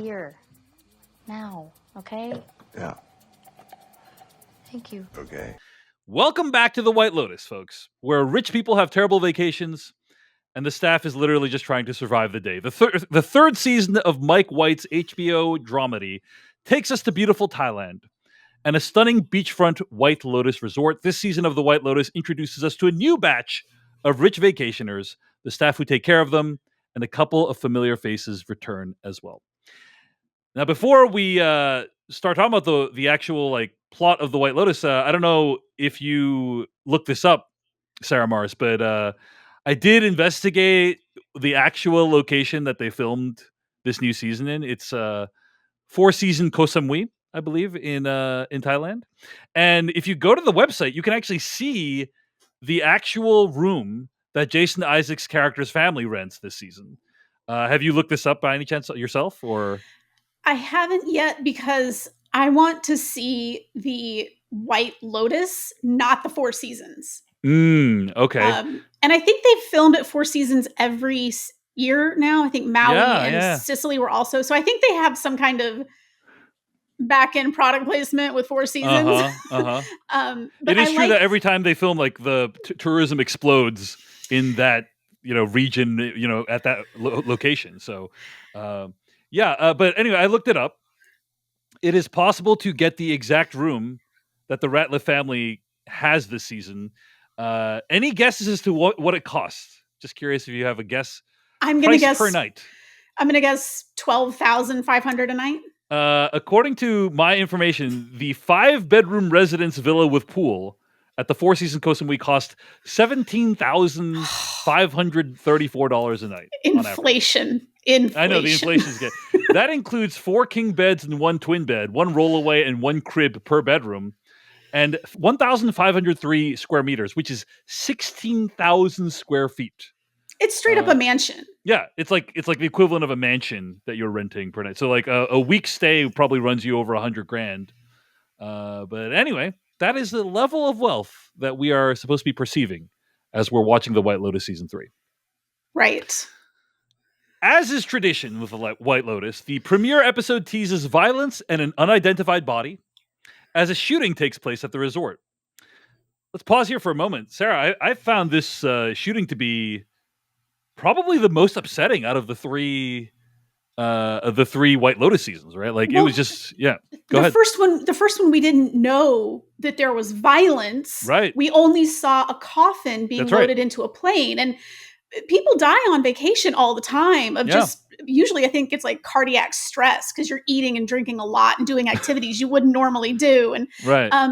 here. Now, okay? Yeah. Thank you. Okay. Welcome back to the White Lotus, folks, where rich people have terrible vacations and the staff is literally just trying to survive the day. The third season of Mike White's HBO dramedy takes us to beautiful Thailand and a stunning beachfront White Lotus resort. This season of the White Lotus introduces us to a new batch of rich vacationers, the staff who take care of them, and a couple of familiar faces return as well. Now, before we start talking about the actual plot of the White Lotus, I don't know if you looked this up, Sarah Mars, but I did investigate the actual location that they filmed this new season in. It's Four Season Koh Samui, I believe, in Thailand. And if you go to the website, you can actually see the actual room that Jason Isaac's character's family rents this season. Have you looked this up by any chance yourself, or? I haven't yet because I want to see the White Lotus, not the Four Seasons. Okay. And I think they've filmed at Four Seasons every year now. I think Maui and Sicily were also. So I think they have some kind of back-end product placement with Four Seasons. It is true that every time they film, the tourism explodes in that region, at that location. So, but anyway, I looked it up. It is possible to get the exact room that the Ratliff family has this season. Any guesses as to what it costs? Just curious if you have a guess. I'm going to guess per night. I'm going to guess $12,500 a night. According to my information, the 5-bedroom residence villa with pool at the Four Seasons Koh Samui cost $17,534 a night. Inflation. I know the inflation's good. That includes 4 king beds and 1 twin bed, 1 rollaway and 1 crib per bedroom, and 1,503 square meters, which is 16,000 square feet. It's straight up a mansion. Yeah, it's like the equivalent of a mansion that you're renting per night. So a week stay probably runs you over $100,000. But anyway, that is the level of wealth that we are supposed to be perceiving as we're watching the White Lotus season 3. Right. As is tradition with the White Lotus, the premiere episode teases violence and an unidentified body as a shooting takes place at the resort. Let's pause here for a moment. Sarah, I found this shooting to be probably the most upsetting out of the three White Lotus seasons, right? It was just, Go ahead. The first one, we didn't know that there was violence. Right. We only saw a coffin being loaded into a plane, and people die on vacation all the time of just, usually I think it's like cardiac stress because you're eating and drinking a lot and doing activities you wouldn't normally do. And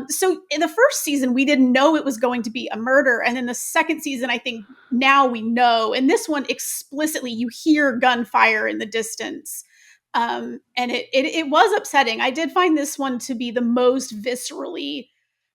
so in the first season, we didn't know it was going to be a murder. And then the second season, I think now we know. And this one explicitly, you hear gunfire in the distance. And it was upsetting. I did find this one to be the most viscerally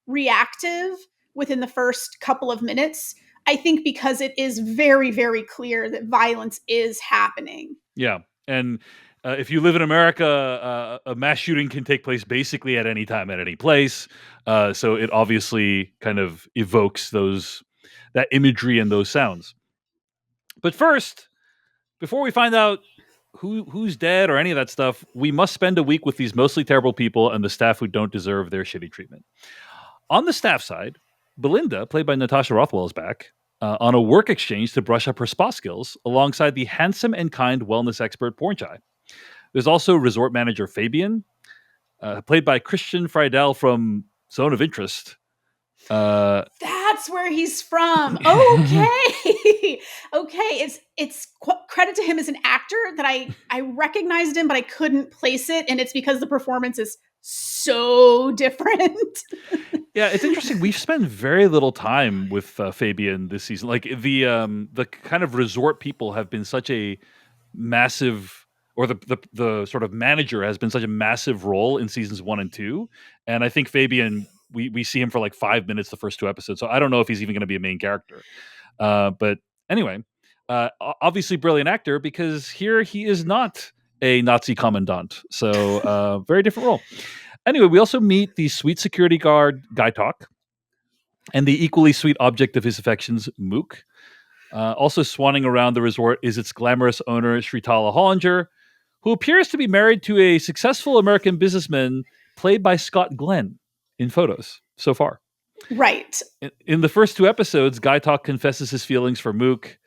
reactive within the first couple of minutes. I think because it is very, very clear that violence is happening. Yeah. And if you live in America, a mass shooting can take place basically at any time, at any place. So it obviously kind of evokes that imagery and those sounds. But first, before we find out who's dead or any of that stuff, we must spend a week with these mostly terrible people and the staff who don't deserve their shitty treatment. On the staff side, Belinda, played by Natasha Rothwell, is back on a work exchange to brush up her spa skills alongside the handsome and kind wellness expert Pornchai. There's also resort manager Fabian, played by Christian Friedel from Zone of Interest. That's where he's from. Okay. Okay. It's credit to him as an actor that I recognized him, but I couldn't place it. And it's because the performance is so different. Yeah, it's interesting. We've spent very little time with Fabian this season. The kind of resort people have been such a massive, or the sort of manager has been such a massive role in seasons 1 and 2. And I think Fabian, we see him for 5 minutes the first 2 episodes. So I don't know if he's even going to be a main character. But anyway, obviously brilliant actor, because here he is not a Nazi commandant. So very different role. Anyway, we also meet the sweet security guard, Guy Talk, and the equally sweet object of his affections, Mook. Also swanning around the resort is its glamorous owner, Sritala Hollinger, who appears to be married to a successful American businessman played by Scott Glenn in photos so far. Right. In the first 2 episodes, Guy Talk confesses his feelings for Mook,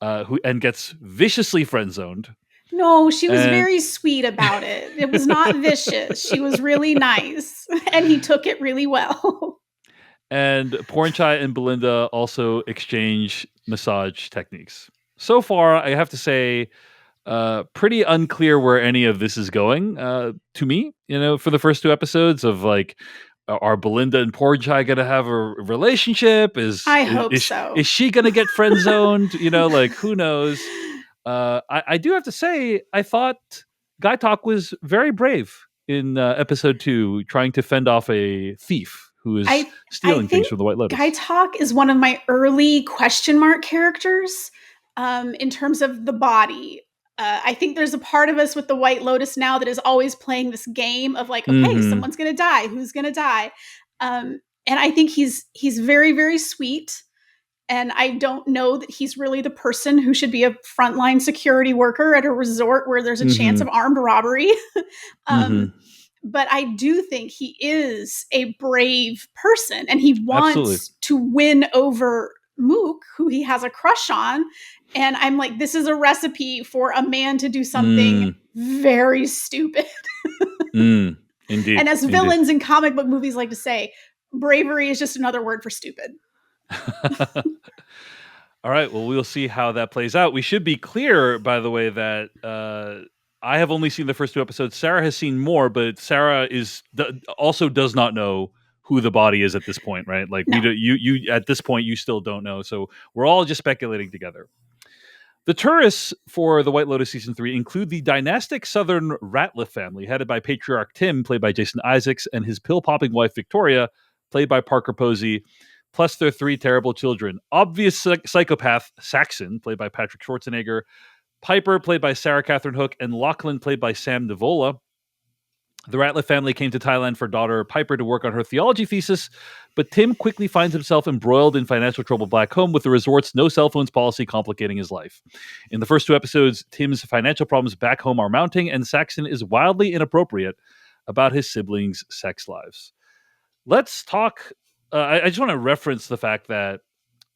and gets viciously friend-zoned. No, she was very sweet about it. It was not vicious. She was really nice, and he took it really well. And Pornchai and Belinda also exchange massage techniques. So far, I have to say, pretty unclear where any of this is going to me, for the first 2 episodes of like, are Belinda and Pornchai going to have a relationship? I hope so. Is she going to get friend zoned? Like, who knows? I do have to say, I thought Guy Talk was very brave in episode 2, trying to fend off a thief who is stealing things from the White Lotus. Guy Talk is one of my early question mark characters in terms of the body. I think there's a part of us with the White Lotus now that is always playing this game of like, okay, someone's going to die. Who's going to die? And I think he's very, very sweet. And I don't know that he's really the person who should be a frontline security worker at a resort where there's a chance of armed robbery. But I do think he is a brave person, and he wants to win over Mook, who he has a crush on. And I'm like, this is a recipe for a man to do something very stupid. Indeed. And as villains in comic book movies like to say, bravery is just another word for stupid. All right. Well, we'll see how that plays out. We should be clear, by the way, that I have only seen the first 2 episodes. Sarah has seen more, but Sarah also does not know who the body is at this point, right? Like, no. You at this point, you still don't know. So we're all just speculating together. The tourists for the White Lotus season 3 include the dynastic Southern Ratliff family, headed by patriarch Tim, played by Jason Isaacs, and his pill-popping wife Victoria, played by Parker Posey, plus their 3 terrible children. Obvious psychopath Saxon, played by Patrick Schwarzenegger, Piper, played by Sarah Catherine Hook, and Lachlan, played by Sam Nivola. The Ratliff family came to Thailand for daughter Piper to work on her theology thesis, but Tim quickly finds himself embroiled in financial trouble back home, with the resort's no cell phones policy complicating his life. In the first 2 episodes, Tim's financial problems back home are mounting, and Saxon is wildly inappropriate about his siblings' sex lives. Let's talk. I just want to reference the fact that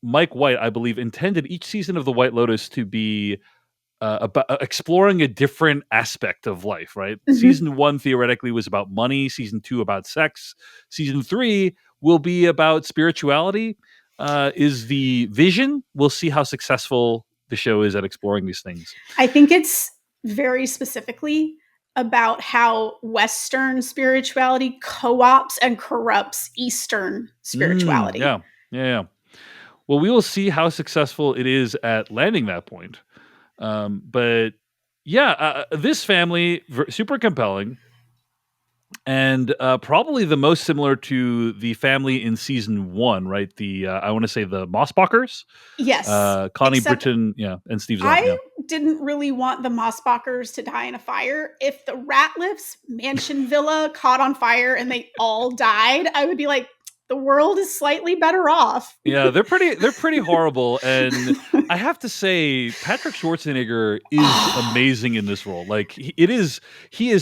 Mike White, I believe, intended each season of The White Lotus to be about exploring a different aspect of life, right? Season 1 theoretically was about money. Season 2 about sex. Season 3 will be about spirituality. Is the vision? We'll see how successful the show is at exploring these things. I think it's very specifically about how Western spirituality co-ops and corrupts Eastern spirituality. Yeah. Well, we will see how successful it is at landing that point. But this family, super compelling, and probably the most similar to the family in season 1, right? The I want to say the Mossbachers. Yes. Connie Britton, and Steve Zahn. I didn't really want the Mossbachers to die in a fire. If the Ratliff's mansion villa caught on fire and they all died, I would be like, the world is slightly better off. Yeah, they're pretty horrible, and I have to say, Patrick Schwarzenegger is amazing in this role. Like, he is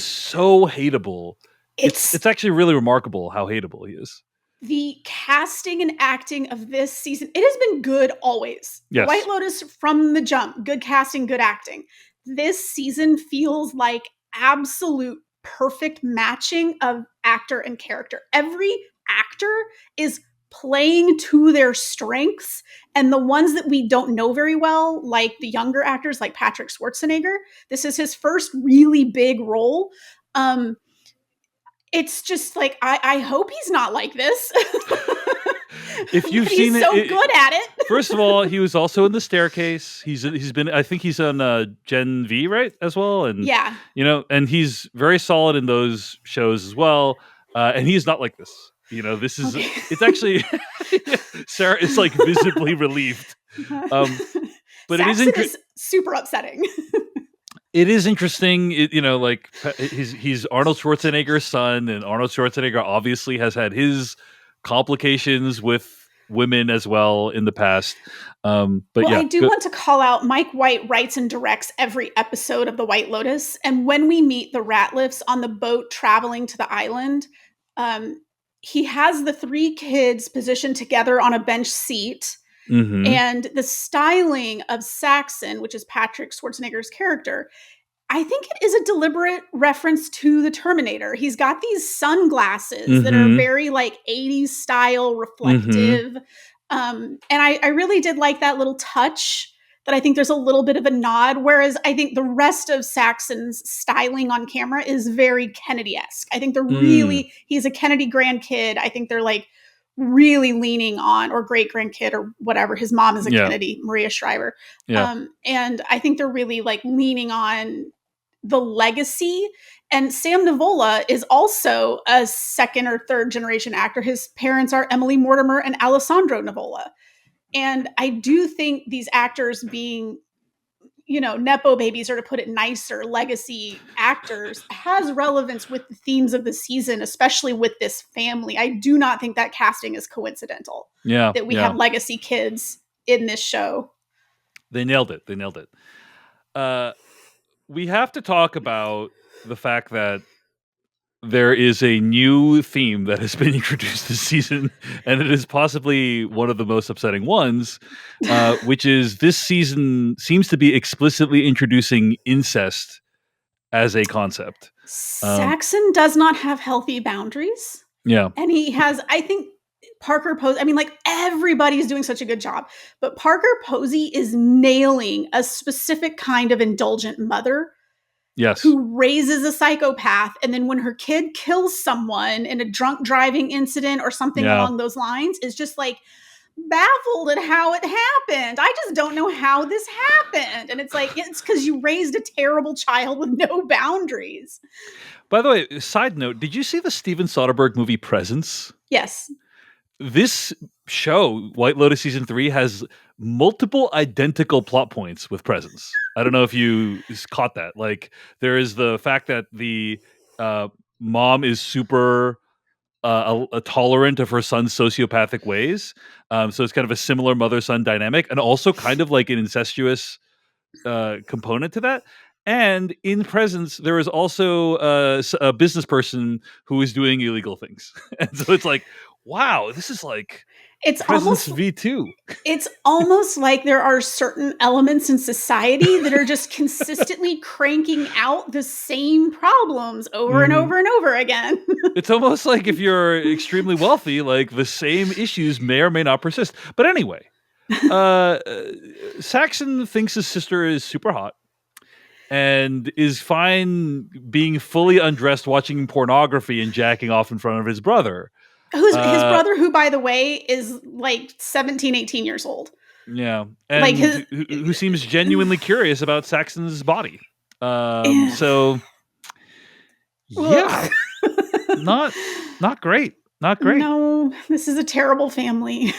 so hateable. It's actually really remarkable how hateable he is. The casting and acting of this season, it has been good always. Yes. White Lotus from the jump, good casting, good acting. This season feels like absolute perfect matching of actor and character. Every actor is playing to their strengths, and the ones that we don't know very well, like the younger actors like Patrick Schwarzenegger, this is his first really big role. It's just like, I hope he's not like this. If you've seen it, he's so good at it. First of all, he was also in The Staircase. He's been, I think he's on Gen V, right, as well, and yeah, and he's very solid in those shows as well. And he's not like this. This is it's actually Sarah is like visibly relieved. But Saxon is super upsetting. It is interesting, like he's Arnold Schwarzenegger's son, and Arnold Schwarzenegger obviously has had his complications with women as well in the past. But yeah, I do want to call out Mike White writes and directs every episode of the White Lotus. And when we meet the Ratliffs on the boat traveling to the island, he has the 3 kids positioned together on a bench seat. Mm-hmm. And the styling of Saxon, which is Patrick Schwarzenegger's character, I think it is a deliberate reference to the Terminator. He's got these sunglasses that are very like 80s style, reflective. And I really did like that little touch, that I think there's a little bit of a nod. Whereas I think the rest of Saxon's styling on camera is very Kennedy-esque. I think they're really, he's a Kennedy grandkid. I think they're like really leaning on, or great grandkid or whatever. His mom is a Kennedy, Maria Shriver. And I think they're really like leaning on the legacy. And Sam Nivola is also a 2nd or 3rd generation actor. His parents are Emily Mortimer and Alessandro Nivola. And I do think these actors being, Nepo babies, or to put it nicer, legacy actors, has relevance with the themes of the season, especially with this family. I do not think that casting is coincidental. That we have legacy kids in this show. They nailed it. We have to talk about the fact that there is a new theme that has been introduced this season, and it is possibly one of the most upsetting ones, which is this season seems to be explicitly introducing incest as a concept. Saxon does not have healthy boundaries. Yeah. And he has, I think, Parker Posey, I mean, like, everybody's doing such a good job, but Parker Posey is nailing a specific kind of indulgent mother. Yes. Who raises a psychopath, and then when her kid kills someone in a drunk driving incident or something along those lines, is just like baffled at how it happened. I just don't know how this happened. And it's like, it's because you raised a terrible child with no boundaries. By the way, side note, did you see the Steven Soderbergh movie Presence? Yes. This show, White Lotus season 3, has multiple identical plot points with Presence. I don't know if you caught that. Like, there is the fact that the mom is super tolerant of her son's sociopathic ways. So it's kind of a similar mother-son dynamic, and also kind of like an incestuous component to that. And in Presence, there is also a business person who is doing illegal things. And so it's like, wow, this is like Presence V2. It's almost like there are certain elements in society that are just consistently cranking out the same problems over and over and over again. It's almost like if you're extremely wealthy, like the same issues may or may not persist. But anyway, Saxon thinks his sister is super hot and is fine being fully undressed, watching pornography and jacking off in front of his brother. His brother, who, by the way, is like 17, 18 years old. Yeah. And like who seems genuinely curious about Saxon's body. So, yeah. Not great. Not great. No, this is a terrible family.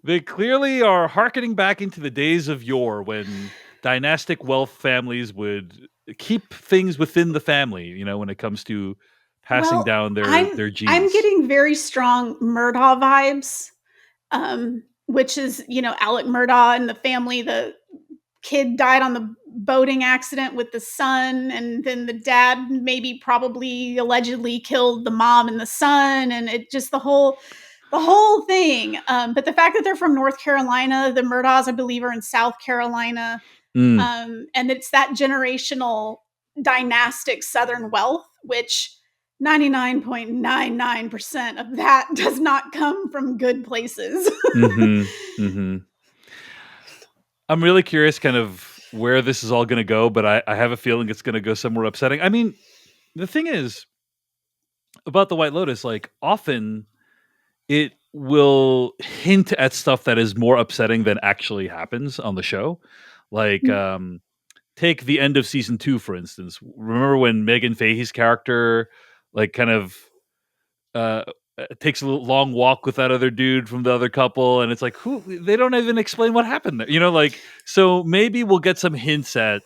They clearly are hearkening back into the days of yore when dynastic wealth families would keep things within the family, when it comes to passing down their genes. I'm getting very strong Murdaugh vibes, which is, Alec Murdaugh and the family. The kid died on the boating accident with the son, and then the dad probably allegedly killed the mom and the son, and it just the whole thing. But the fact that they're from North Carolina, the Murdaughs, I believe, are in South Carolina. And it's that generational dynastic Southern wealth, which 99.99% of that does not come from good places. I'm really curious kind of where this is all going to go, but I have a feeling it's going to go somewhere upsetting. I mean, the thing is about the White Lotus, like, often it will hint at stuff that is more upsetting than actually happens on the show. Like, take the end of season 2, for instance. Remember when Megan Fahey's character, like, kind of takes a long walk with that other dude from the other couple, and it's like, they don't even explain what happened there. Like, so maybe we'll get some hints at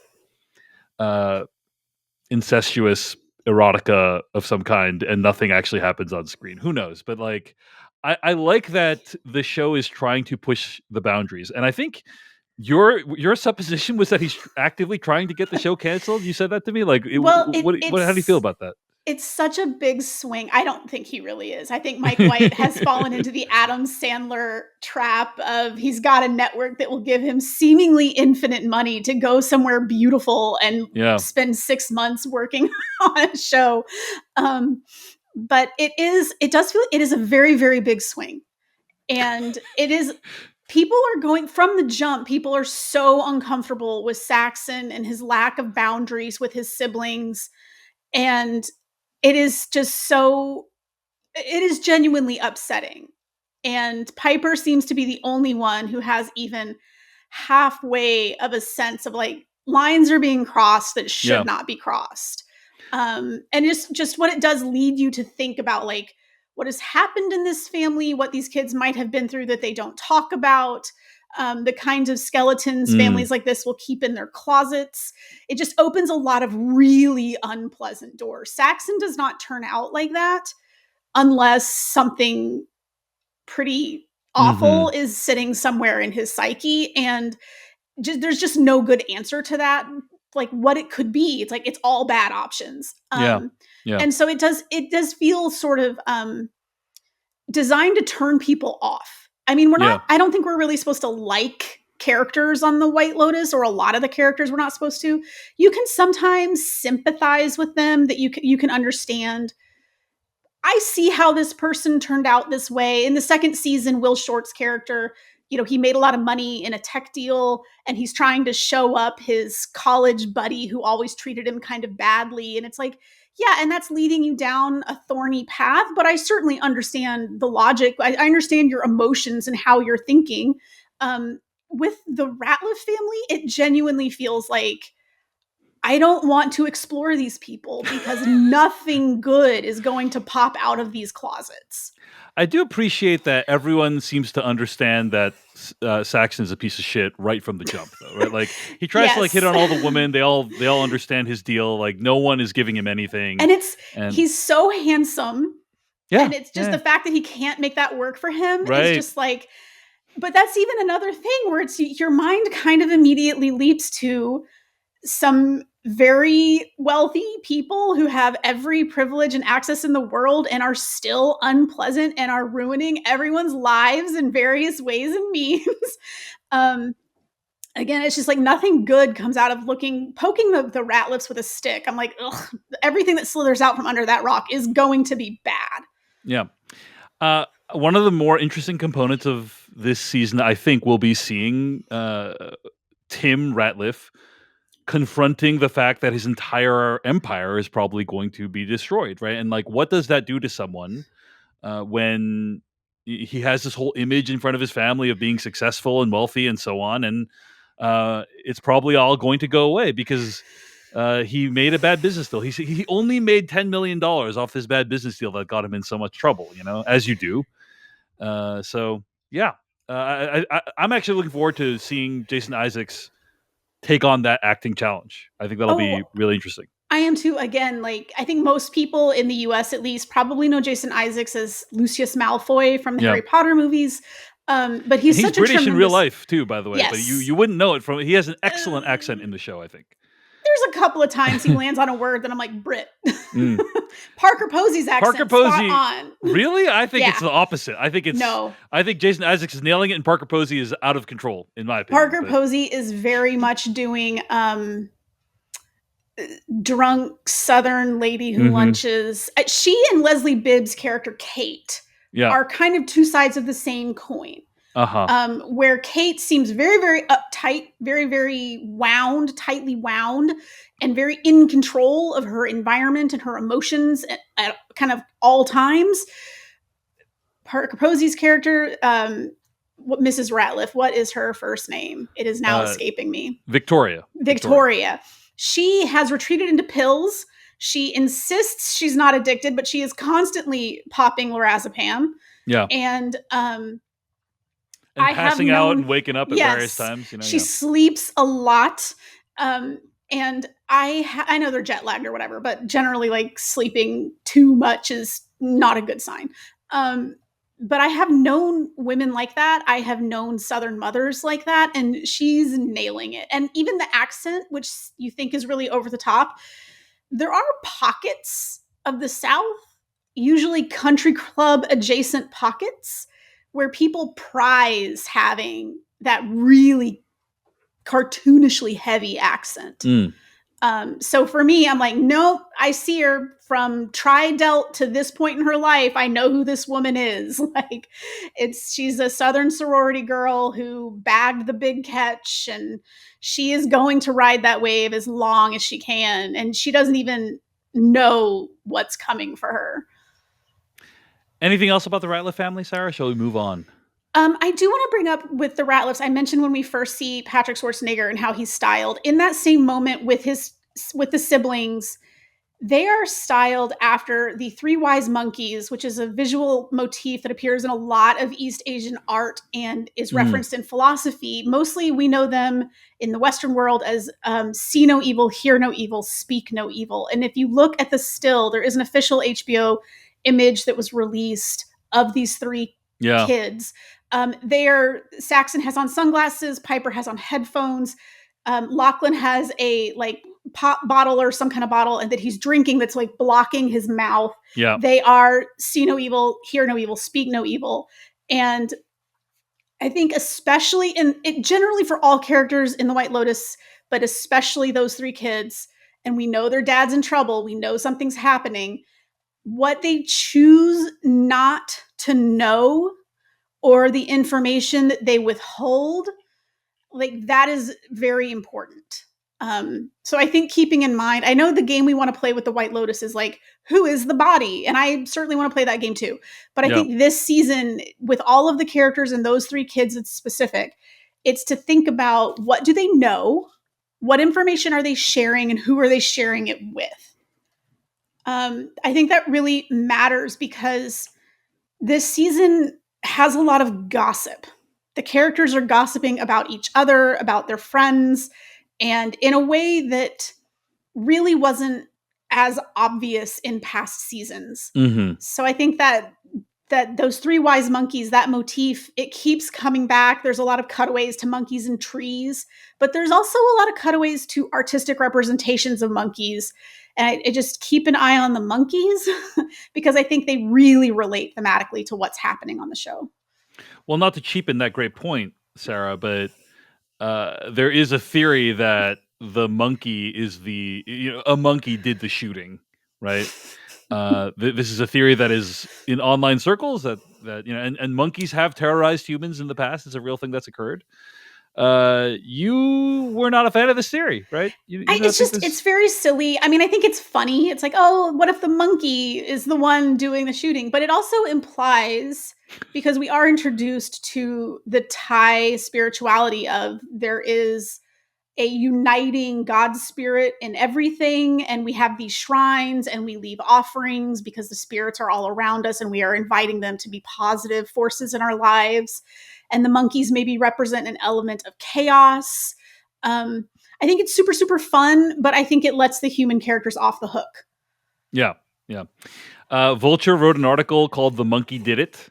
incestuous erotica of some kind, and nothing actually happens on screen. Who knows? But like, I like that the show is trying to push the boundaries, and I think your supposition was that he's actively trying to get the show canceled. You said that to me. Like, Well, what? How do you feel about that? it's such a big swing. I don't think he really is. I think Mike White has fallen into the Adam Sandler trap of he's got a network that will give him seemingly infinite money to go somewhere beautiful and spend 6 months working on a show. But it does feel it is a very, very big swing. And it is, people are going from the jump. People are so uncomfortable with Saxon and his lack of boundaries with his siblings. And it is just so, it is genuinely upsetting. And Piper seems to be the only one who has even halfway of a sense of like lines are being crossed that should not be crossed. And just what it does lead you to think about like what has happened in this family, what these kids might have been through that they don't talk about, the kinds of skeletons families like this will keep in their closets. It just opens a lot of really unpleasant doors. Saxon does not turn out like that unless something pretty awful is sitting somewhere in his psyche. And there's just no good answer to that. Like what it could be. It's like, it's all bad options. And so it does feel sort of designed to turn people off. I mean, I don't think we're really supposed to like characters on the White Lotus, or a lot of the characters we're not supposed to. You can sometimes sympathize with them, that you can understand. I see how this person turned out this way. In the second season, Will Short's character, he made a lot of money in a tech deal, and he's trying to show up his college buddy who always treated him kind of badly. And it's like, yeah, and that's leading you down a thorny path, but I certainly understand the logic. I understand your emotions and how you're thinking. With the Ratliff family, it genuinely feels like I don't want to explore these people because nothing good is going to pop out of these closets. I do appreciate that everyone seems to understand that Saxon is a piece of shit right from the jump, though, right? Like he tries to like hit on all the women. They all understand his deal. Like no one is giving him anything. And he's so handsome. Yeah. And it's just the fact that he can't make that work for him is just like, but that's even another thing where it's your mind kind of immediately leaps to some very wealthy people who have every privilege and access in the world and are still unpleasant and are ruining everyone's lives in various ways and means. Again, it's just like nothing good comes out of poking the Ratliffs with a stick. I'm like, ugh, everything that slithers out from under that rock is going to be bad. Yeah. One of the more interesting components of this season, I think, will be seeing Tim Ratliff confronting the fact that his entire empire is probably going to be destroyed, right? And like, what does that do to someone when he has this whole image in front of his family of being successful and wealthy and so on, and it's probably all going to go away because he made a bad business deal. He only made $10 million off this bad business deal that got him in so much trouble, as you do. So yeah, I'm actually looking forward to seeing Jason Isaacs take on that acting challenge. I think that'll be really interesting. I am too. Again, like I think most people in the US at least probably know Jason Isaacs as Lucius Malfoy from the Harry Potter movies. But he's such British a in real life too, by the way. Yes. But you wouldn't know it he has an excellent accent in the show, I think. There's a couple of times he lands on a word that I'm like, Brit. Parker Posey's accent, spot on. Really? I think it's the opposite. I think No. I think Jason Isaacs is nailing it, and Parker Posey is out of control, in my opinion. Parker Posey is very much doing drunk Southern lady who lunches. She and Leslie Bibb's character Kate are kind of two sides of the same coin. Where Kate seems very, very uptight, very, very tightly wound, and very in control of her environment and her emotions at kind of all times. Parker Posey's character, Mrs. Ratliff, what is her first name? It is now escaping me. Victoria. She has retreated into pills. She insists she's not addicted, but she is constantly popping lorazepam. Yeah. And passing out and waking up at various times. She sleeps a lot. And I know they're jet lagged or whatever, but generally, like, sleeping too much is not a good sign. But I have known women like that. I have known Southern mothers like that, and she's nailing it. And even the accent, which you think is really over the top, there are pockets of the South, usually country club adjacent pockets, where people prize having that really cartoonishly heavy accent. So for me, I'm like, nope, I see her from Tri-Delt to this point in her life. I know who this woman is. Like, she's a Southern sorority girl who bagged the big catch, and she is going to ride that wave as long as she can. And she doesn't even know what's coming for her. Anything else about the Ratliff family, Sarah? Shall we move on? I do want to bring up with the Ratliffs. I mentioned when we first see Patrick Schwarzenegger and how he's styled. In that same moment with the siblings, they are styled after the three wise monkeys, which is a visual motif that appears in a lot of East Asian art and is referenced in philosophy. Mostly we know them in the Western world as see no evil, hear no evil, speak no evil. And if you look at the still, there is an official HBO image that was released of these three kids. Saxon has on sunglasses, Piper has on headphones, Lachlan has a like pop bottle or some kind of bottle and that he's drinking that's like blocking his mouth. Yeah. They are see no evil, hear no evil, speak no evil. And I think especially generally for all characters in the White Lotus, but especially those three kids, and we know their dad's in trouble, we know something's happening, what they choose not to know or the information that they withhold, like that is very important. So I think keeping in mind, I know the game we want to play with the White Lotus is like, who is the body? And I certainly want to play that game too. But I think this season, with all of the characters and those three kids, it's specific. It's to think about what do they know? What information are they sharing and who are they sharing it with? I think that really matters because this season has a lot of gossip. The characters are gossiping about each other, about their friends, and in a way that really wasn't as obvious in past seasons. So I think that those three wise monkeys, that motif, it keeps coming back. There's a lot of cutaways to monkeys and trees, but there's also a lot of cutaways to artistic representations of monkeys. And I just keep an eye on the monkeys because I think they really relate thematically to what's happening on the show. Well, not to cheapen that great point, Sarah, but there is a theory that the monkey is a monkey did the shooting, right? This is a theory that is in online circles that and monkeys have terrorized humans in the past. It's a real thing that's occurred. You were not a fan of this theory, right? It's very silly. I mean, I think it's funny. It's like, oh, what if the monkey is the one doing the shooting? But it also implies, because we are introduced to the Thai spirituality of there is a uniting God spirit in everything. And we have these shrines and we leave offerings because the spirits are all around us and we are inviting them to be positive forces in our lives. And the monkeys maybe represent an element of chaos. I think it's super, super fun, but I think it lets the human characters off the hook. Yeah. Vulture wrote an article called "The Monkey Did It,"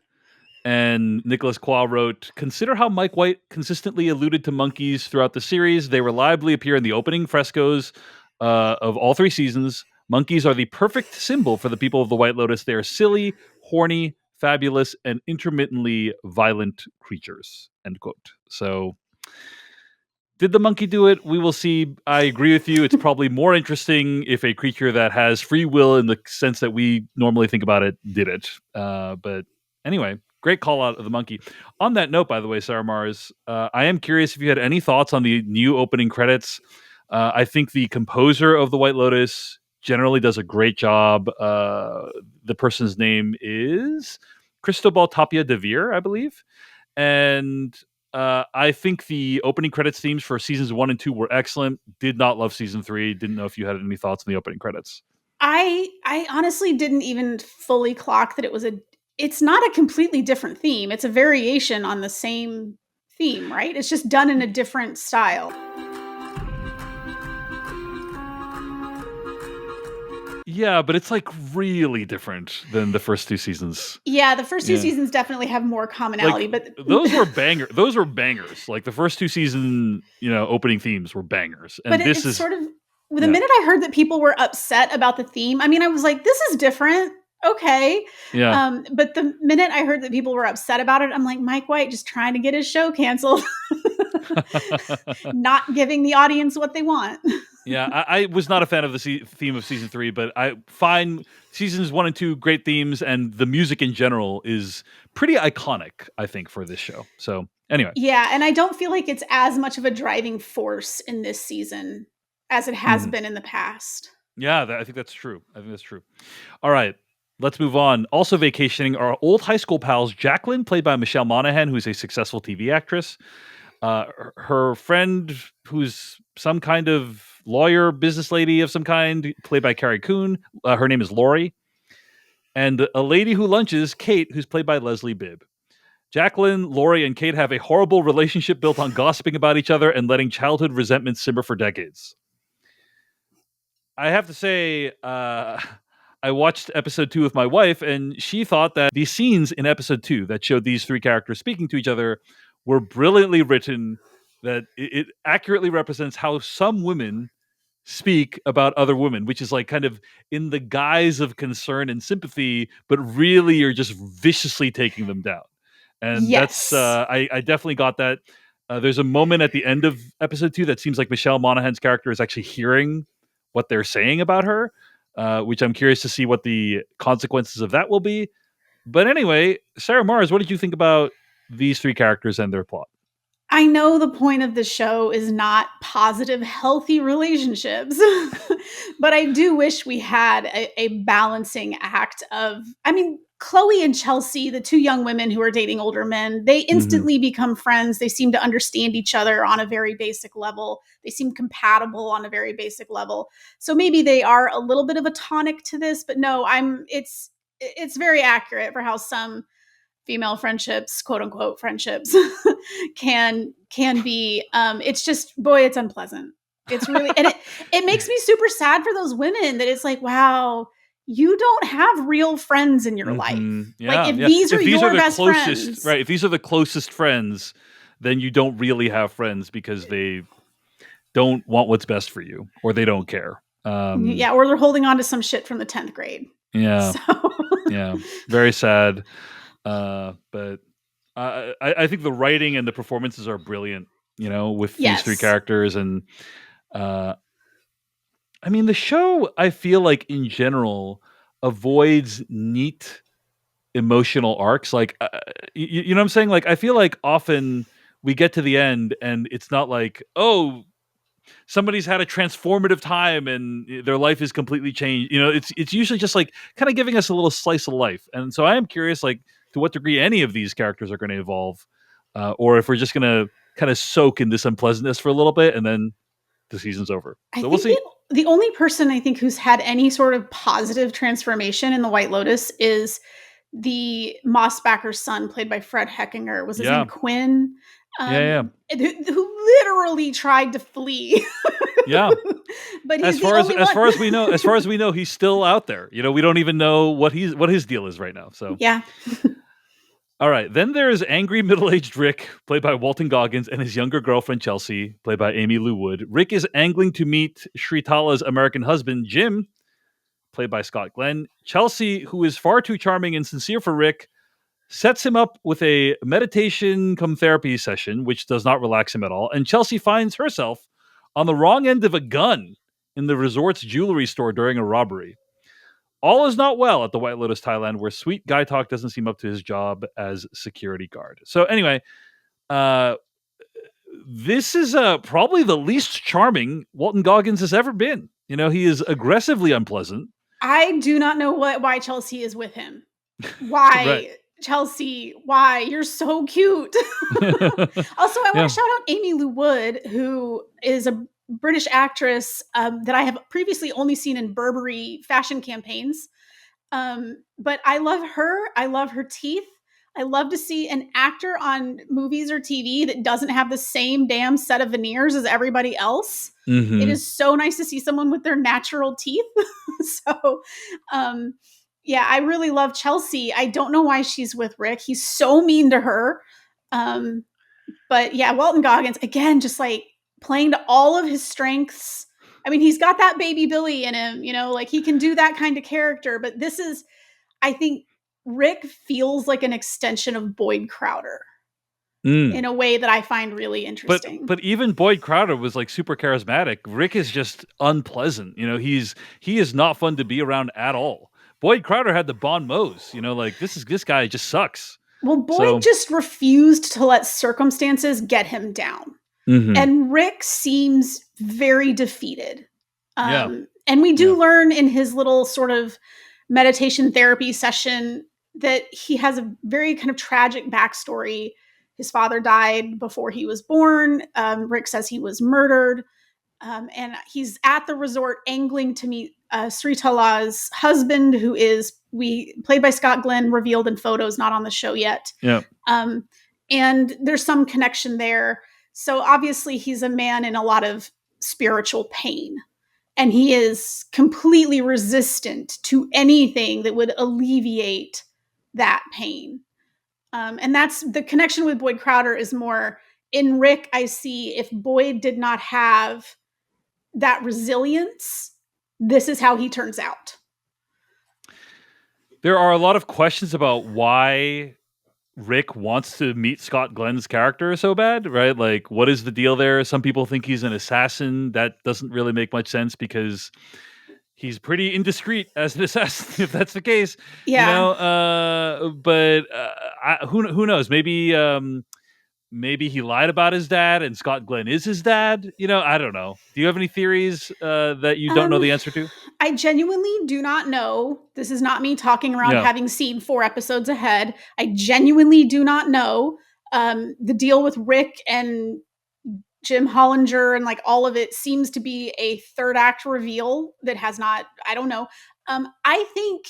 and Nicholas Qua wrote, "Consider how Mike White consistently alluded to monkeys throughout the series. They reliably appear in the opening frescoes of all three seasons. Monkeys are the perfect symbol for the people of the White Lotus. They are silly, horny, fabulous, and intermittently violent creatures." End quote. So, did the monkey do it? We will see. I agree with you. It's probably more interesting if a creature that has free will in the sense that we normally think about it did it. But anyway, great call out of the monkey. On that note, by the way, Sarah Mars, I am curious if you had any thoughts on the new opening credits. I think the composer of the White Lotus generally does a great job. The person's name is Cristobal Tapia de Veer, I believe. And I think the opening credits themes for seasons 1 and 2 were excellent. Did not love season 3. Didn't know if you had any thoughts on the opening credits. I honestly didn't even fully clock that it's not a completely different theme. It's a variation on the same theme, right? It's just done in a different style. Yeah, but it's like really different than the first 2 seasons. Yeah, the first 2 Yeah. seasons definitely have more commonality, Like but those were bangers. Like the first 2 season, opening themes were bangers. but And this it's is sort of the yeah. minute I heard that people were upset about the theme, I mean, I was like, "This is different. Okay." Yeah. But the minute I heard that people were upset about it, I'm like, Mike White just trying to get his show canceled, not giving the audience what they want. Yeah, I was not a fan of the theme of season 3, but I find seasons 1 and 2 great themes, and the music in general is pretty iconic, I think, for this show. So anyway, Yeah, and I don't feel like it's as much of a driving force in this season as it has mhm. been in the past. Yeah, I think that's true. I think that's true. All right, let's move on. Also vacationing are old high school pals Jacqueline, played by Michelle Monaghan, who's a successful TV actress. Her friend, who's some kind of lawyer, business lady of some kind, played by Carrie Coon. Her name is Lori. And a lady who lunches, Kate, who's played by Leslie Bibb. Jacqueline, Lori, and Kate have a horrible relationship built on gossiping about each other and letting childhood resentment simmer for decades. I have to say, I watched episode 2 with my wife, and she thought that the scenes in episode 2 that showed these 3 characters speaking to each other were brilliantly written, that it accurately represents how some women speak about other women, which is like kind of in the guise of concern and sympathy, but really you're just viciously taking them down. And that's Yes. I definitely got that. There's a moment at the end of episode 2 that seems like Michelle Monaghan's character is actually hearing what they're saying about her, which I'm curious to see what the consequences of that will be. But anyway, Sarah Mars, what did you think about these 3 characters and their plot? I know the point of the show is not positive, healthy relationships, but I do wish we had a balancing act of, I mean, Chloe and Chelsea, the 2 young women who are dating older men, they Mhm. instantly become friends. They seem to understand each other on a very basic level. They seem compatible on a very basic level. So maybe they are a little bit of a tonic to this, but no, it's very accurate for how some female friendships, quote unquote friendships, can be. It's just, boy, it's unpleasant. It's really, and it makes me super sad for those women that it's like, wow, you don't have real friends in your life. Like Yeah, if yeah. these are If these are your the best closest, friends, right? If these are the closest friends, then you don't really have friends because they don't want what's best for you, or they don't care. yeah, or they're holding on to some shit from the 10th grade. Yeah, So yeah. Very sad. But I think the writing and the performances are brilliant. With these 3 yes, characters, and uh, I mean, the show, I feel like in general avoids neat emotional arcs. Like, you know what I'm saying? Like, I feel like often we get to the end and it's not like, oh, somebody's had a transformative time and their life is completely changed. It's usually just like kind of giving us a little slice of life. And so I am curious, like, to what degree any of these characters are going to evolve, or if we're just going to kind of soak in this unpleasantness for a little bit and then the season's over. I So we'll think see. the only person I think who's had any sort of positive transformation in the White Lotus is the Mossbacker's son, played by Fred Heckinger. Was his name Yeah, Quinn? yeah, yeah, Who literally tried to flee, yeah. but As he's the far as only as one. far as we know, he's still out there. We don't even know what his deal is right now. So, Yeah, all right. Then there's angry middle-aged Rick, played by Walton Goggins, and his younger girlfriend Chelsea, played by Amy Lou Wood. Rick is angling to meet Shritala's American husband Jim, played by Scott Glenn. Chelsea, who is far too charming and sincere for Rick, sets him up with a meditation cum therapy session, which does not relax him at all. And Chelsea finds herself on the wrong end of a gun in the resort's jewelry store during a robbery. All is not well at the White Lotus, Thailand, where sweet guy talk doesn't seem up to his job as security guard. So anyway, uh, this is probably the least charming Walton Goggins has ever been. He is aggressivively unpleasant. I do not know why Chelsea is with him. Right. Why, Chelsea? Why? You're so cute. Also, I want Yeah. to shout out Amy Lou Wood, who is a British actress that I have previously only seen in Burberry fashion campaigns. But I love her. I love her teeth. I love to see an actor on movies or TV that doesn't have the same damn set of veneers as everybody else. Mm-hmm. It is so nice to see someone with their natural teeth. So, yeah, I really love Chelsea. I don't know why she's with Rick. He's so mean to her. But yeah, Walton Goggins, again, just like playing to all of his strengths. I mean, he's got that baby Billy in him, like he can do that kind of character. But this is, I think, Rick feels like an extension of Boyd Crowder in a way that I find really interesting. But even Boyd Crowder was like super charismatic. Rick is just unpleasant. He is not fun to be around at all. Boyd Crowder had the bon mots. Like this guy just sucks. Well, Boyd just refused to let circumstances get him down. Mm-hmm. And Rick seems very defeated. Yeah. And we do learn in his little sort of meditation therapy session that he has a very kind of tragic backstory. His father died before he was born. Rick says he was murdered. And he's at the resort angling to meet Sritala's husband, who is played by Scott Glenn, revealed in photos, not on the show yet. Yeah. And there's some connection there. So obviously he's a man in a lot of spiritual pain. And he is completely resistant to anything that would alleviate that pain. And that's the connection with Boyd Crowder is more in Rick. I see if Boyd did not have that resilience, this is how he turns out. There are a lot of questions about why Rick wants to meet Scott Glenn's character so bad, right? Like, what is the deal there? Some people think he's an assassin. That doesn't really make much sense because he's pretty indiscreet as an assassin, if that's the case. Yeah. But who knows? Maybe he lied about his dad and Scott Glenn is his dad. I don't know. Do you have any theories that you don't know the answer to? I genuinely do not know. This is not me talking around having seen 4 episodes ahead. I genuinely do not know. The deal with Rick and Jim Hollinger and like all of it seems to be a third act reveal that has not, I don't know. I think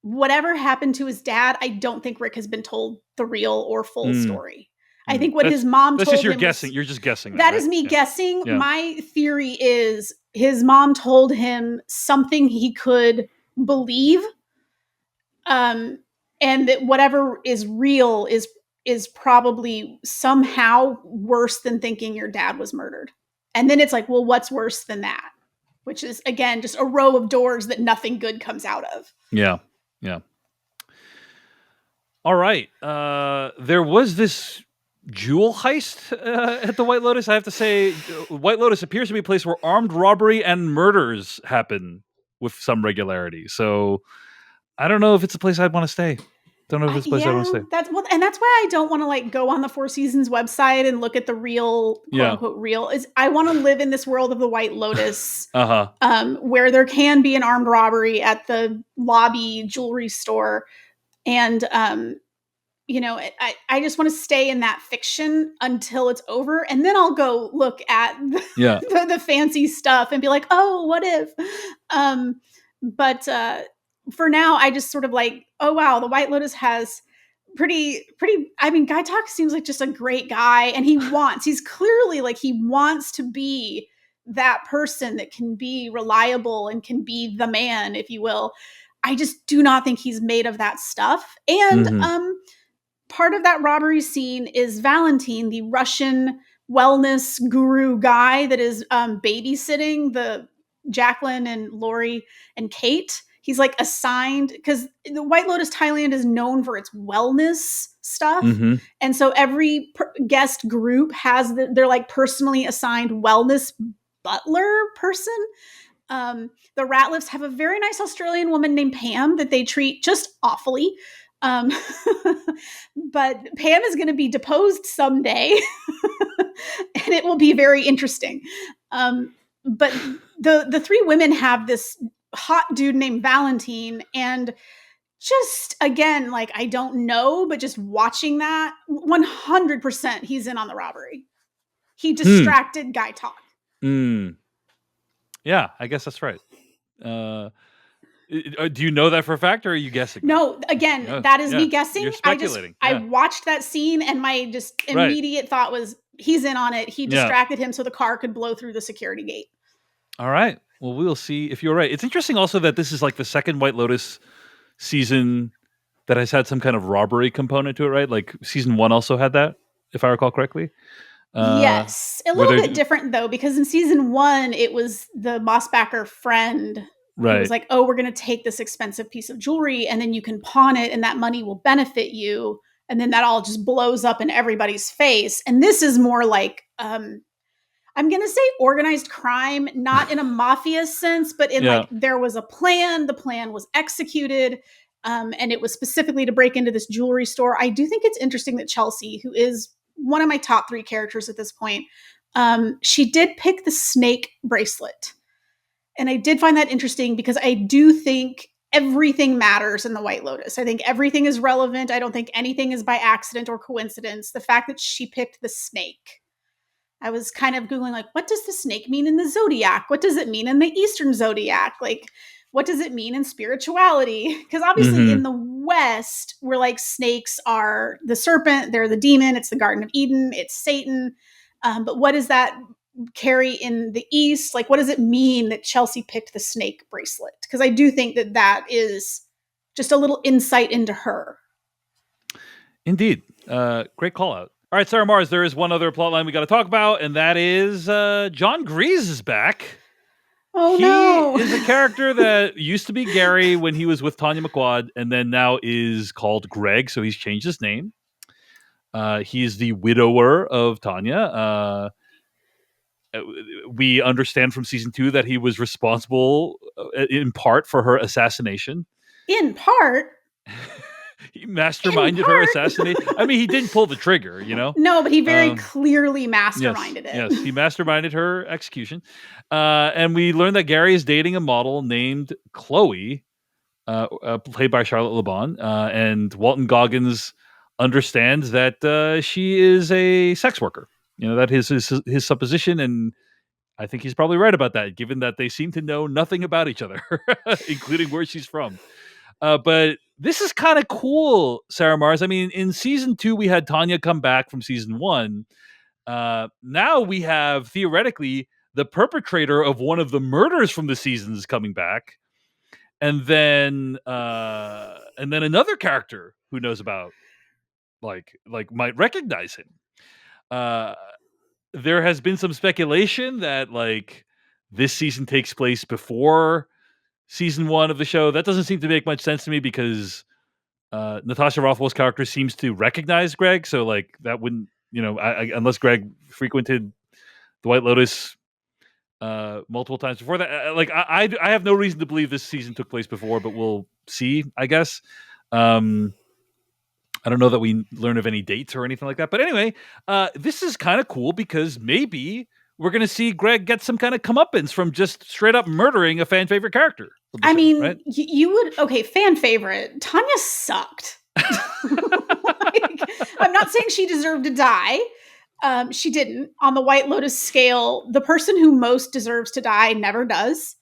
whatever happened to his dad, I don't think Rick has been told the real or full story. I think what his mom told him. That's just your guessing. You're just guessing. That is me guessing. Yeah. My theory is his mom told him something he could believe, and that whatever is real is probably somehow worse than thinking your dad was murdered. And then it's like, well, what's worse than that? Which is, again, just a row of doors that nothing good comes out of. Yeah. Yeah. All right. There was this jewel heist at the White Lotus. I have to say, White Lotus appears to be a place where armed robbery and murders happen with some regularity. So I don't know if it's a place I'd want to stay. Don't know if it's a place I want to stay. That's why I don't want to like go on the Four Seasons website and look at the real, quote unquote, real. Is I want to live in this world of the White Lotus, where there can be an armed robbery at the lobby jewelry store, and I just want to stay in that fiction until it's over. And then I'll go look at the fancy stuff and be like, oh, what if? But for now, I just sort of like, oh, wow, the White Lotus has pretty, I mean, Guy Talk seems like just a great guy. And he's clearly like, he wants to be that person that can be reliable and can be the man, if you will. I just do not think he's made of that stuff. And, part of that robbery scene is Valentin, the Russian wellness guru guy that is babysitting the Jacqueline and Lori and Kate. He's like assigned because the White Lotus Thailand is known for its wellness stuff. And so every guest group has they're like personally assigned wellness butler person. The Ratliffs have a very nice Australian woman named Pam that they treat just awfully. But Pam is going to be deposed someday and it will be very interesting. But the 3 women have this hot dude named Valentin, and just again, like, I don't know, but just watching that 100% he's in on the robbery. He distracted Guy Talk. Yeah, I guess that's right. Do you know that for a fact, or are you guessing? No, again, that is me guessing. You're speculating. I watched that scene, and my just immediate thought was, he's in on it. He distracted him so the car could blow through the security gate. All right. Well, we'll see if you're right. It's interesting also that this is like the second White Lotus season that has had some kind of robbery component to it, right? Like season 1 also had that, if I recall correctly. Yes. A little bit different, though, because in season 1, it was the Mossbacker friend who was like, oh, we're going to take this expensive piece of jewelry, and then you can pawn it, and that money will benefit you. And then that all just blows up in everybody's face. And this is more like, I'm going to say organized crime, not in a mafia sense, but in like there was a plan. The plan was executed. And it was specifically to break into this jewelry store. I do think it's interesting that Chelsea, who is one of my top 3 characters at this point, she did pick the snake bracelet. And I did find that interesting because I do think everything matters in the White Lotus. I think everything is relevant. I don't think anything is by accident or coincidence. The fact that she picked the snake. I was kind of Googling, like, what does the snake mean in the Zodiac? What does it mean in the Eastern Zodiac? Like, what does it mean in spirituality? Because obviously in the West, we're like, snakes are the serpent, they're the demon, it's the Garden of Eden, it's Satan. But what does that carry in the East? Like, what does it mean that Chelsea picked the snake bracelet? Because I do think that that is just a little insight into her. Indeed. Great call out. All right, Sarah Mars, there is one other plot line we got to talk about, and that is John Grease is back. Oh, no. He is a character that used to be Gary when he was with Tanya McQuad, and then now is called Greg, so he's changed his name. He's the widower of Tanya. We understand from season 2 that he was responsible in part for her assassination. In part? He masterminded her assassination. I mean, he didn't pull the trigger, you know? No, but he very clearly masterminded it. Yes, he masterminded her execution. And we learned that Gary is dating a model named Chloe, played by Charlotte LeBon. And Walton Goggins understands that she is a sex worker. You know, that is his supposition, and I think he's probably right about that, given that they seem to know nothing about each other, including where she's from. But this is kind of cool, Sarah Mars. I mean, in season 2, we had Tanya come back from season 1. Now we have, theoretically, the perpetrator of one of the murders from the seasons coming back. And then another character who knows about, like might recognize him. There has been some speculation that like this season takes place before season 1 of the show. That doesn't seem to make much sense to me because Natasha Rothwell's character seems to recognize Greg. So like that wouldn't, you know, unless Greg frequented the White Lotus multiple times before that. I have no reason to believe this season took place before, but we'll see, I guess. I don't know that we learn of any dates or anything like that. But anyway, this is kind of cool because maybe we're going to see Greg get some kind of comeuppance from just straight up murdering a fan favorite character. I mean, right? You would, okay, fan favorite. Tanya sucked. I'm not saying she deserved to die. She didn't. On the White Lotus scale, the person who most deserves to die never does.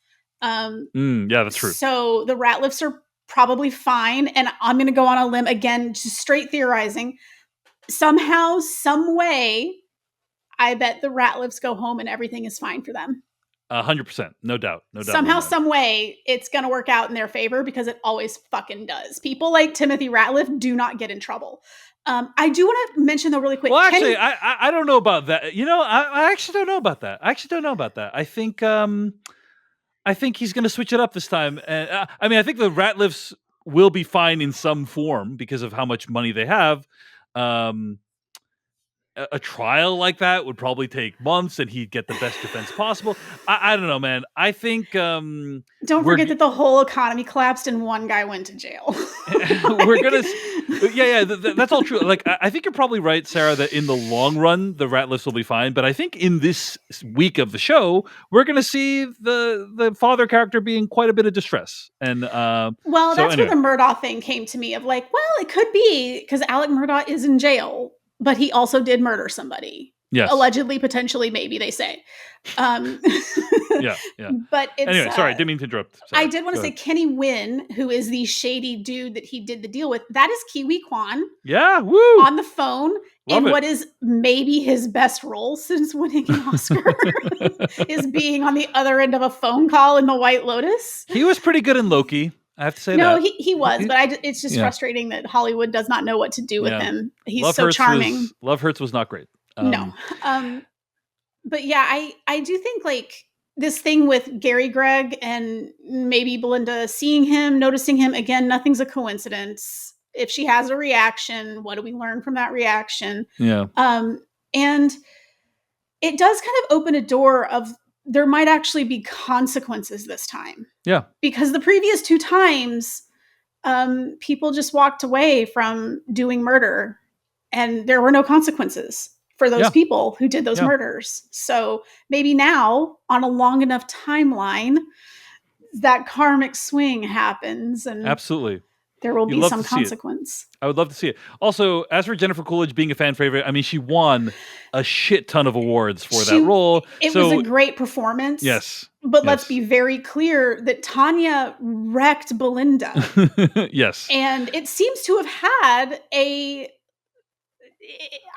Yeah, that's true. So the Ratliffs are probably fine. And I'm going to go on a limb again, just straight theorizing. Somehow, some way, I bet the Ratliffs go home and everything is fine for them. 100%. No doubt. Somehow, some way, it's going to work out in their favor because it always fucking does. People like Timothy Ratliff do not get in trouble. I do want to mention though really quick. Well, actually, I don't know about that. You know, I actually don't know about that. I think he's going to switch it up this time. I mean, I think the Ratliffs will be fine in some form because of how much money they have. A trial like that would probably take months, and he'd get the best defense possible. I don't know, man. I think don't forget that the whole economy collapsed and one guy went to jail. We're gonna, that's all true. Like, I think you're probably right, Sarah, that in the long run the Ratliffs will be fine. But I think in this week of the show, we're gonna see the father character be in quite a bit of distress. And that's where the Murdaugh thing came to me of like, well, it could be because Alec Murdaugh is in jail. But he also did murder somebody. Yes. Allegedly, potentially, maybe, they say. Yeah. But it's, anyway, sorry, didn't mean to interrupt. Sorry. I did want to say Kenny Wynn, who is the shady dude that he did the deal with, that is Kiwi Kwan. Yeah, woo! On the phone. Love in it. what is maybe his best role since winning an Oscar is being on the other end of a phone call in The White Lotus. He was pretty good in Loki. I have to say that. No, he was, but it's just frustrating that Hollywood does not know what to do with him. He's so charming. Love Hurts was not great. No. But yeah, I do think like this thing with Gary Gregg and maybe Belinda seeing him, noticing him, again, nothing's a coincidence. If she has a reaction, what do we learn from that reaction? Yeah. And it does kind of open a door of there might actually be consequences this time. Yeah. Because the previous 2 times, people just walked away from doing murder and there were no consequences for those people who did those murders. So maybe now, on a long enough timeline, that karmic swing happens and absolutely there will be some consequence. I would love to see it. Also, as for Jennifer Coolidge being a fan favorite, I mean, she won a shit ton of awards for that role. It was a great performance. Yes. But let's be very clear that Tanya wrecked Belinda. Yes. And it seems to have had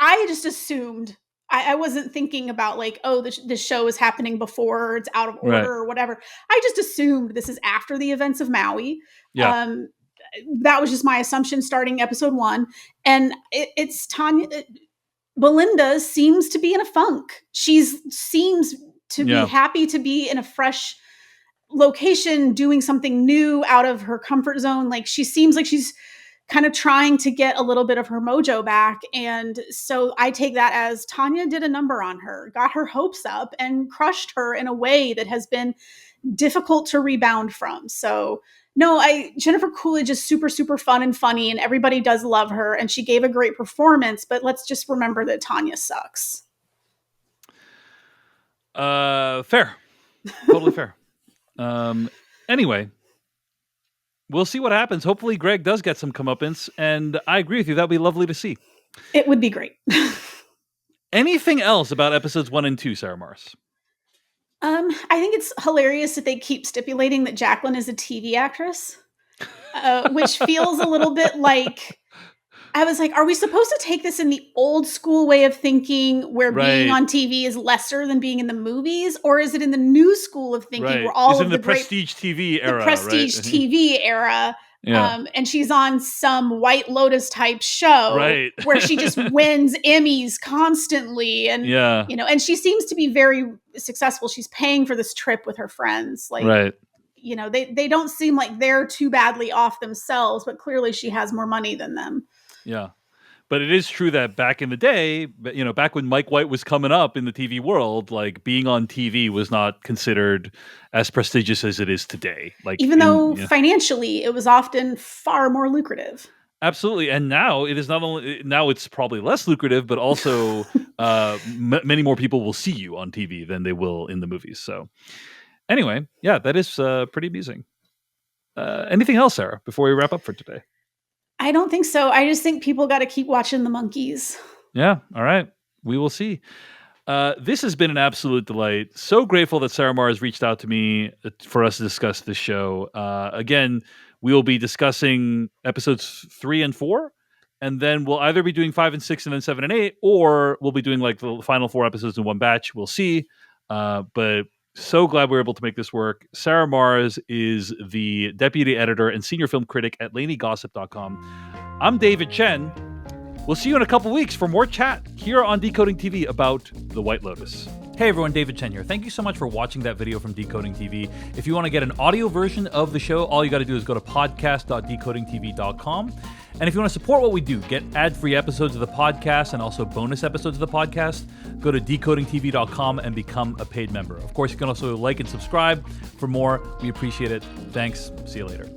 I just assumed, I wasn't thinking about like, oh, the show is happening before, it's out of order or whatever. I just assumed this is after the events of Maui. Yeah. That was just my assumption starting episode 1. And it's Tanya. Belinda seems to be in a funk. She seems to be happy to be in a fresh location, doing something new out of her comfort zone. Like she seems like she's kind of trying to get a little bit of her mojo back. And so I take that as Tanya did a number on her, got her hopes up and crushed her in a way that has been difficult to rebound from. So no, Jennifer Coolidge is super, super fun and funny and everybody does love her and she gave a great performance, but let's just remember that Tanya sucks. Fair. Totally fair. Anyway, we'll see what happens. Hopefully Greg does get some comeuppance and I agree with you. That'd be lovely to see. It would be great. Anything else about episodes 1 and 2, Sarah Mars? I think it's hilarious that they keep stipulating that Jacqueline is a TV actress, which feels a little bit like, I was like, are we supposed to take this in the old school way of thinking where being on TV is lesser than being in the movies? Or is it in the new school of thinking where all of the prestige TV era, the prestige TV era, and she's on some White Lotus type show where she just wins Emmys constantly. And, you know, and she seems to be very successful. She's paying for this trip with her friends. Like, you know, they don't seem like they're too badly off themselves, but clearly she has more money than them. Yeah. But it is true that back in the day, you know, back when Mike White was coming up in the TV world, like being on TV was not considered as prestigious as it is today. Like even though financially it was often far more lucrative. Absolutely. And now it is not only, now it's probably less lucrative, but also many more people will see you on TV than they will in the movies. So anyway, yeah, that is pretty amusing. Anything else, Sarah, before we wrap up for today? I don't think so. I just think people got to keep watching the monkeys. Yeah. All right. We will see. This has been an absolute delight. So grateful that Sarah Mars reached out to me for us to discuss this show. Again, we will be discussing episodes 3 and 4, and then we'll either be doing 5 and 6 and then 7 and 8, or we'll be doing like the final 4 episodes in one batch. We'll see. But so glad we were able to make this work. Sarah Mars is the deputy editor and senior film critic at LaneyGossip.com. I'm David Chen. We'll see you in a couple weeks for more chat here on Decoding TV about The White Lotus. Hey everyone, David Chen here. Thank you so much for watching that video from Decoding TV. If you want to get an audio version of the show, all you got to do is go to podcast.decodingtv.com. And if you want to support what we do, get ad-free episodes of the podcast and also bonus episodes of the podcast, go to decodingtv.com and become a paid member. Of course, you can also like and subscribe for more. We appreciate it. Thanks. See you later.